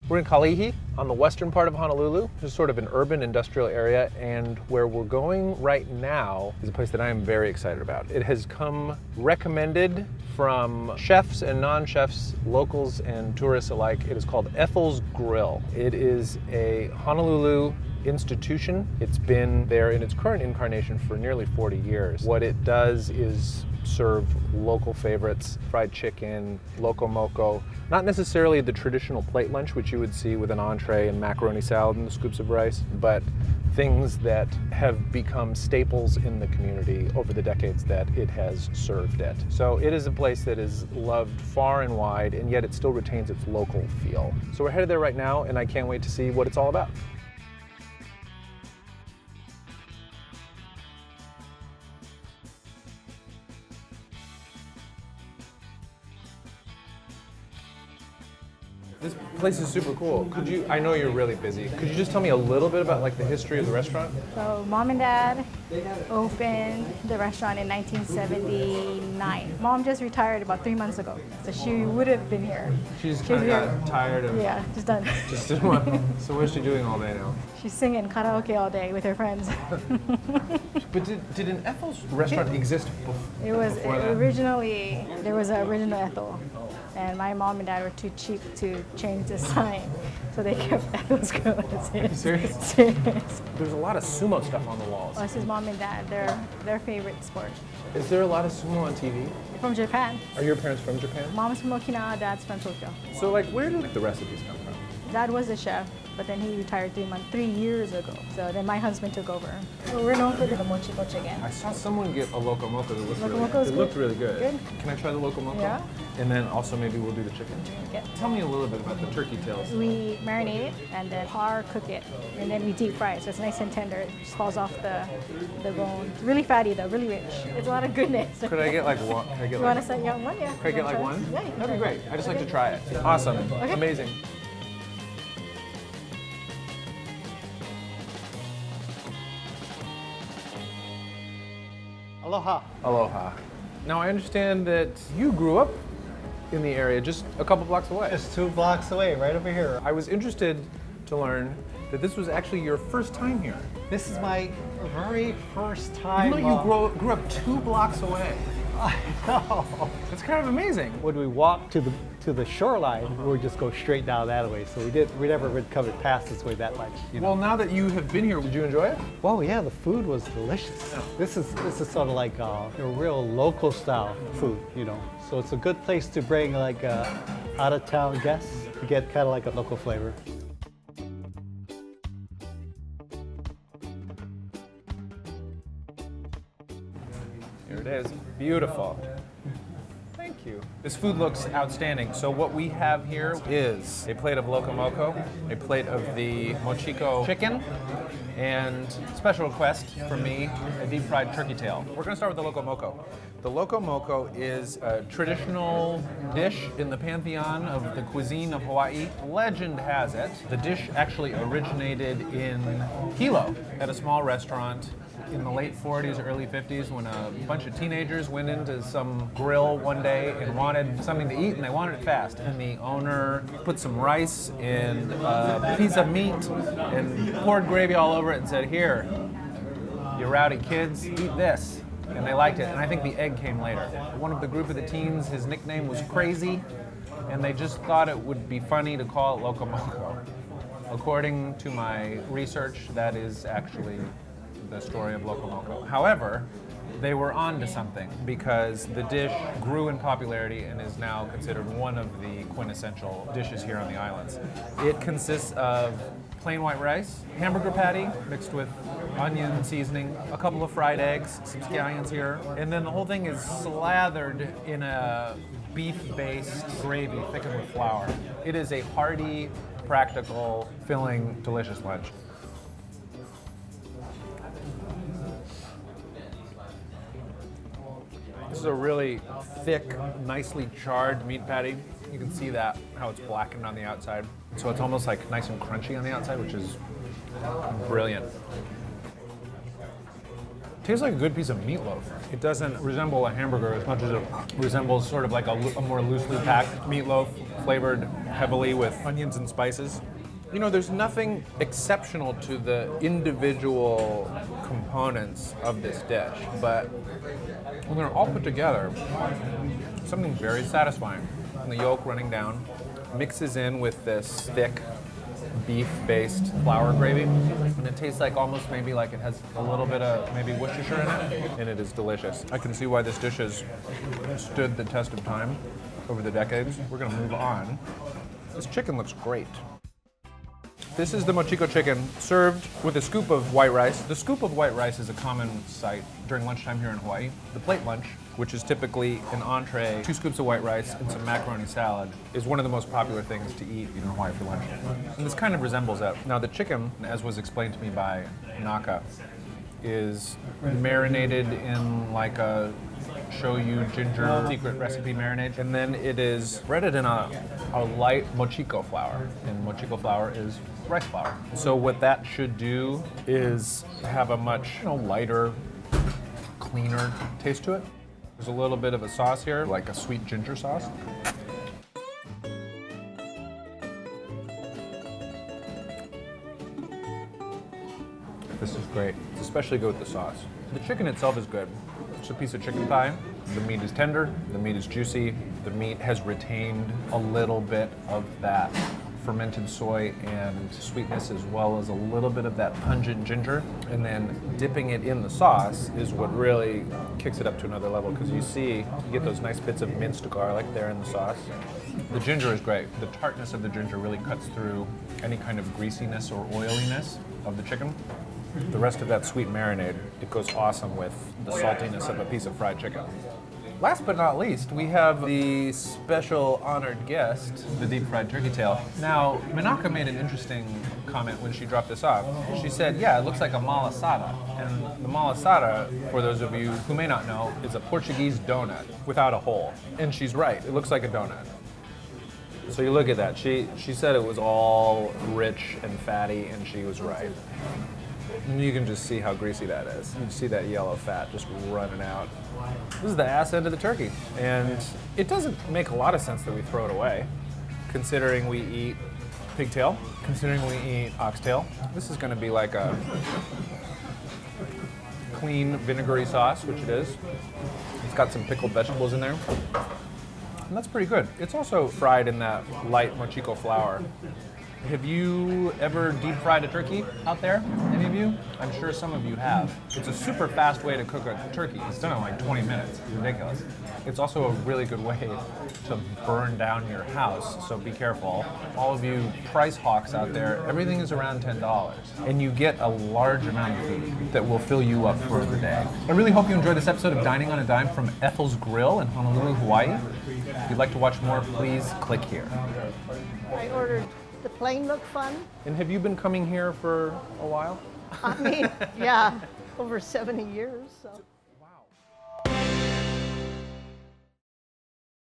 We're in Kalihi on the western part of Honolulu. It's sort of an urban industrial area, and where we're going right now is a place that I am very excited about. It has come recommended from chefs and non-chefs, locals and tourists alike. It is called Ethel's Grill. It is a Honolulu institution. It's been there in its current incarnation for nearly 40 years. What it does is serve local favorites, fried chicken, Loco Moco, not necessarily the traditional plate lunch, which you would see with an entree and macaroni salad and the scoops of rice, but things that have become staples in the community over the decades that it has served at. So it is a place that is loved far and wide, and yet it still retains its local feel. So we're headed there right now, and I can't wait to see what it's all about. This place is super cool. I know you're really busy. Could you just tell me a little bit about like the history of the restaurant? So Mom and Dad opened the restaurant in 1979. Mom just retired about 3 months ago, so she would have been here. She's kind of got tired of... Yeah, just done. Just didn't want... So what's she doing all day now? She's singing karaoke all day with her friends. But did an Ethel's restaurant exist before? It was that? Originally, there was an original Ethel. And my mom and dad were too cheap to change the sign, so they kept Ethel's Grill. Are you serious? Serious. There's a lot of sumo stuff on the walls. Well, this is Mom and Dad, their favorite sport. Is there a lot of sumo on TV? From Japan. Are your parents from Japan? Mom's from Okinawa, Dad's from Tokyo. So like, where did the recipes come from? Dad was a chef, but then he retired 3 years ago. So then my husband took over. So we're known for the mochiko chicken. I saw someone get a Loco Moco that looked Looked really good. Good. Can I try the Loco Moco? Yeah. And then also maybe we'll do the chicken. Okay. Tell me a little bit about the turkey tails. We marinate it and then cook it, and then we deep fry it, so it's nice and tender. It just falls off the bone. It's really fatty though, really rich. It's a lot of goodness. Could I get like one? You want to set you on one? Yeah. Could I get like one? Yeah, you can That'd be try great. it. I just like to try it. Awesome. Okay. Amazing. Aloha. Aloha. Now I understand that you grew up in the area just a couple blocks away. Just 2 blocks away, right over here. I was interested to learn that this was actually your first time here. This is my very first time. Even though you grew up 2 blocks away. I know. It's kind of amazing. When we walk to the shoreline, we would just go straight down that way. So we never would come past this way that much. You know? Well, now that you have been here, did you enjoy it? Well, yeah, the food was delicious. This is sort of like a real local style food, you know. So it's a good place to bring like out of town guests to get kind of like a local flavor. Here it is. Beautiful. Thank you. This food looks outstanding. So what we have here is a plate of Loco Moco, a plate of the mochiko chicken, and special request from me, a deep fried turkey tail. We're going to start with the Loco Moco. The Loco Moco is a traditional dish in the pantheon of the cuisine of Hawaii. Legend has it, the dish actually originated in Hilo at a small restaurant in the late 40s, early 50s, when a bunch of teenagers went into some grill one day and wanted something to eat, and they wanted it fast. And the owner put some rice and a piece of meat and poured gravy all over it and said, "Here, you rowdy kids, eat this." And they liked it, and I think the egg came later. One of the group of the teens, his nickname was Crazy, and they just thought it would be funny to call it Loco Moco. According to my research, that is actually the story of Loco Moco. However, they were on to something because the dish grew in popularity and is now considered one of the quintessential dishes here on the islands. It consists of plain white rice, hamburger patty mixed with onion seasoning, a couple of fried eggs, some scallions here, and then the whole thing is slathered in a beef-based gravy thickened with flour. It is a hearty, practical, filling, delicious lunch. This is a really thick, nicely charred meat patty. You can see that, how it's blackened on the outside. So it's almost like nice and crunchy on the outside, which is brilliant. tastes like a good piece of meatloaf. It doesn't resemble a hamburger as much as it resembles sort of like a more loosely packed meatloaf, flavored heavily with onions and spices. You know, there's nothing exceptional to the individual components of this dish, but when they're all put together, something very satisfying. And the yolk running down mixes in with this thick beef-based flour gravy, and it tastes like almost maybe like it has a little bit of maybe Worcestershire in it, and it is delicious. I can see why this dish has stood the test of time over the decades. We're gonna move on. This chicken looks great. This is the mochiko chicken served with a scoop of white rice. The scoop of white rice is a common sight during lunchtime here in Hawaii. The plate lunch, which is typically an entree, 2 scoops of white rice, and some macaroni salad, is one of the most popular things to eat in Hawaii for lunch. And this kind of resembles that. Now the chicken, as was explained to me by Naka, is marinated in like a shoyu ginger secret recipe marinade, and then it is breaded in a light mochiko flour, and mochiko flour is rice flour. So what that should do is have a much lighter, cleaner taste to it. There's a little bit of a sauce here, like a sweet ginger sauce. This is great. It's especially good with the sauce. The chicken itself is good. It's a piece of chicken thigh. The meat is tender, the meat is juicy, the meat has retained a little bit of that fermented soy and sweetness, as well as a little bit of that pungent ginger. And then dipping it in the sauce is what really kicks it up to another level, because you get those nice bits of minced garlic there in the sauce. The ginger is great. The tartness of the ginger really cuts through any kind of greasiness or oiliness of the chicken. The rest of that sweet marinade, it goes awesome with the saltiness of a piece of fried chicken. Last but not least, we have the special honored guest, the deep fried turkey tail. Now, Minaka made an interesting comment when she dropped this off. She said, yeah, it looks like a malasada. And the malasada, for those of you who may not know, is a Portuguese donut without a hole. And she's right, it looks like a donut. So you look at that, she said it was all rich and fatty, and she was right. And you can just see how greasy that is. You can see that yellow fat just running out. This is the ass end of the turkey. And it doesn't make a lot of sense that we throw it away, considering we eat pigtail, considering we eat oxtail. This is gonna be like a clean vinegary sauce, which it is. It's got some pickled vegetables in there. And that's pretty good. It's also fried in that light mochiko flour. Have you ever deep fried a turkey out there? Any of you? I'm sure some of you have. It's a super fast way to cook a turkey. It's done in like 20 minutes. It's ridiculous. It's also a really good way to burn down your house, so be careful. All of you price hawks out there, everything is around $10, and you get a large amount of food that will fill you up for the day. I really hope you enjoyed this episode of Dining on a Dime from Ethel's Grill in Honolulu, Hawaii. If you'd like to watch more, please click here. I ordered the plane look fun. And have you been coming here for a while? I mean, yeah, over 70 years. So.